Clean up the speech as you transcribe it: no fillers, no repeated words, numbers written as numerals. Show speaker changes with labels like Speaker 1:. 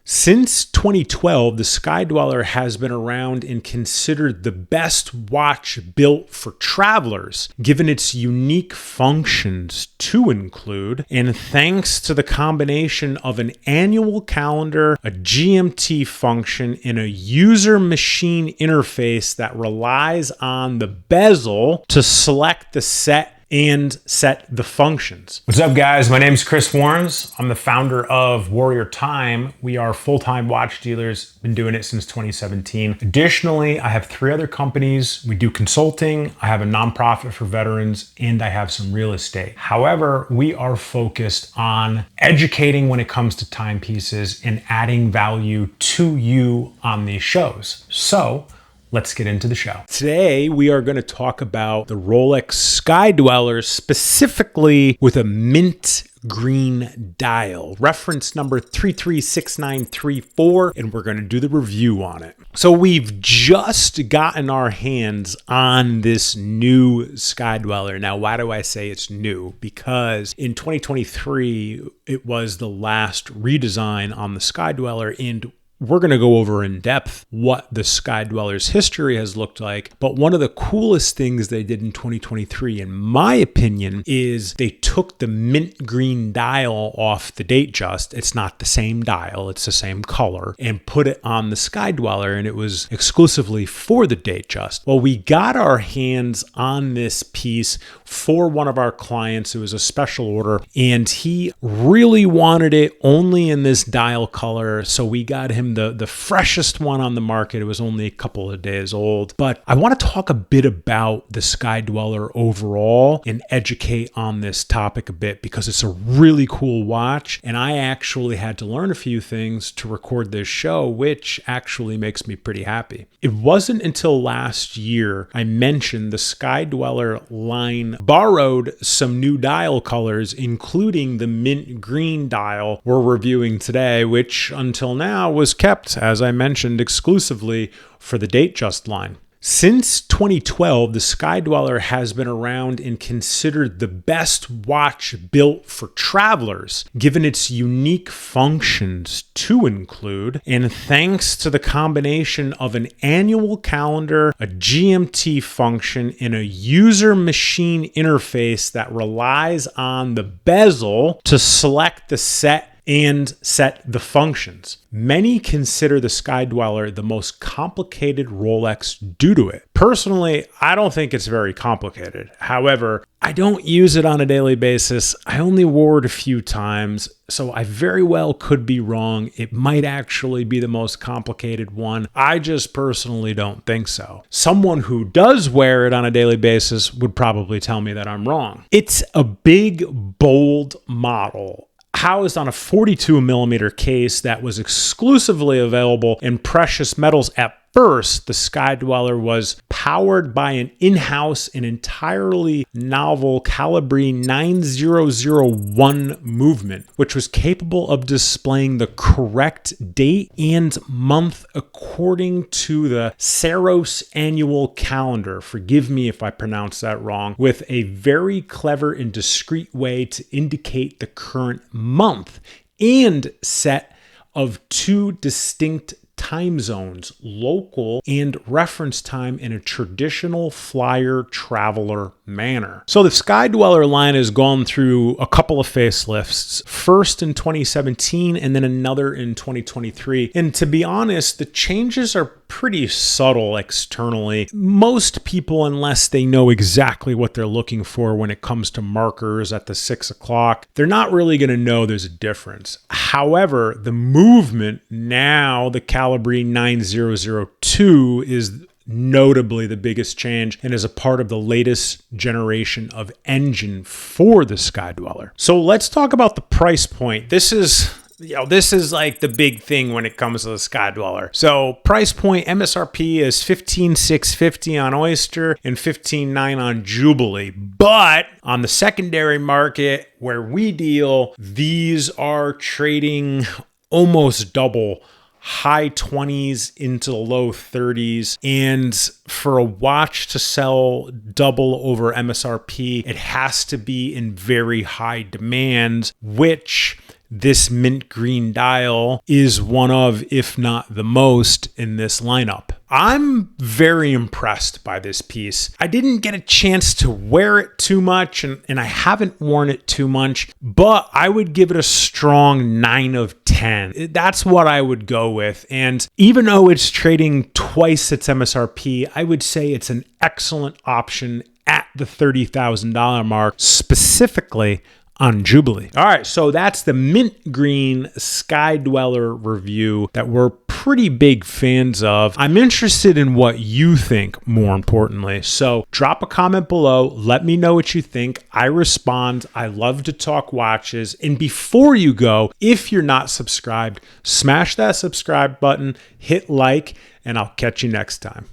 Speaker 1: Since 2012, the Sky Dweller has been around and considered the best watch built for travelers, given its unique functions to include, and thanks to the combination of an annual calendar, a GMT function, and a user-machine interface that relies on the bezel to select the set and set the functions. What's up, guys? My name is Chris Warrens. I'm the founder of Warrior Time. We are full-time watch dealers, been doing it since 2017. Additionally, I have 3 other companies. We do consulting, I have a nonprofit for veterans, and I have some real estate. However, we are focused on educating when it comes to timepieces and adding value to you on these shows. So, let's get into the show. Today, we are going to talk about the Rolex Sky Dweller, specifically with a mint green dial, reference number 336934, and we're going to do the review on it. So we've just gotten our hands on this new Sky Dweller. Now, why do I say it's new? Because in 2023, it was the last redesign on the Sky Dweller, and we're going to go over in depth what the Sky Dweller's history has looked like. But one of the coolest things they did in 2023, in my opinion, is they took the mint green dial off the Datejust. It's not the same dial, it's the same color, and put it on the Sky Dweller, and it was exclusively for the Datejust. Well, we got our hands on this piece for one of our clients. It was a special order, and he really wanted it only in this dial color, so we got him the freshest one on the market. It was only a couple of days old. But I want to talk a bit about the Sky Dweller overall and educate on this topic a bit because it's a really cool watch. And I actually had to learn a few things to record this show, which actually makes me pretty happy. It wasn't until last year I mentioned the Sky Dweller line borrowed some new dial colors, including the mint green dial we're reviewing today, which until now was kept, as I mentioned, exclusively for the Datejust line. Since 2012, the Sky Dweller has been around and considered the best watch built for travelers, given its unique functions to include, and thanks to the combination of an annual calendar, a GMT function, and a user-machine interface that relies on the bezel to select the set and set the functions. Many consider the Sky Dweller the most complicated Rolex due to it. Personally, I don't think it's very complicated. However, I don't use it on a daily basis. I only wore it a few times, so I very well could be wrong. It might actually be the most complicated one. I just personally don't think so. Someone who does wear it on a daily basis would probably tell me that I'm wrong. It's a big, bold model housed on a 42 millimeter case that was exclusively available in precious metals. At first, the Sky Dweller was powered by an in-house and entirely novel Calibre 9001 movement, which was capable of displaying the correct date and month according to the Saros annual calendar. Forgive me if I pronounce that wrong, with a very clever and discreet way to indicate the current month and set of 2 distinct time zones, local and reference time, in a traditional flyer traveler manner. So the Sky Dweller line has gone through a couple of facelifts, first in 2017 and then another in 2023. And to be honest, the changes are pretty subtle externally. Most people, unless they know exactly what they're looking for when it comes to markers at the 6 o'clock, they're not really going to know there's a difference. However, the movement now, the Calibre 9002, is notably the biggest change and is a part of the latest generation of engine for the Sky Dweller. So let's talk about the price point. This is like the big thing when it comes to the Sky Dweller. So price point, MSRP is $15,650 on Oyster and $15,900 on Jubilee. But on the secondary market where we deal, these are trading almost double, high 20s into the low 30s. And for a watch to sell double over MSRP, it has to be in very high demand, which this mint green dial is one of, if not the most, in this lineup. I'm very impressed by this piece. I didn't get a chance to wear it too much, and I haven't worn it too much, but I would give it a strong 9 of 10. That's what I would go with. And even though it's trading twice its MSRP, I would say it's an excellent option at the $30,000 mark, specifically on Jubilee. All right, so that's the mint green Sky Dweller review that we're pretty big fans of. I'm interested in what you think, more importantly. So drop a comment below. Let me know what you think. I respond. I love to talk watches. And before you go, if you're not subscribed, smash that subscribe button, hit like, and I'll catch you next time.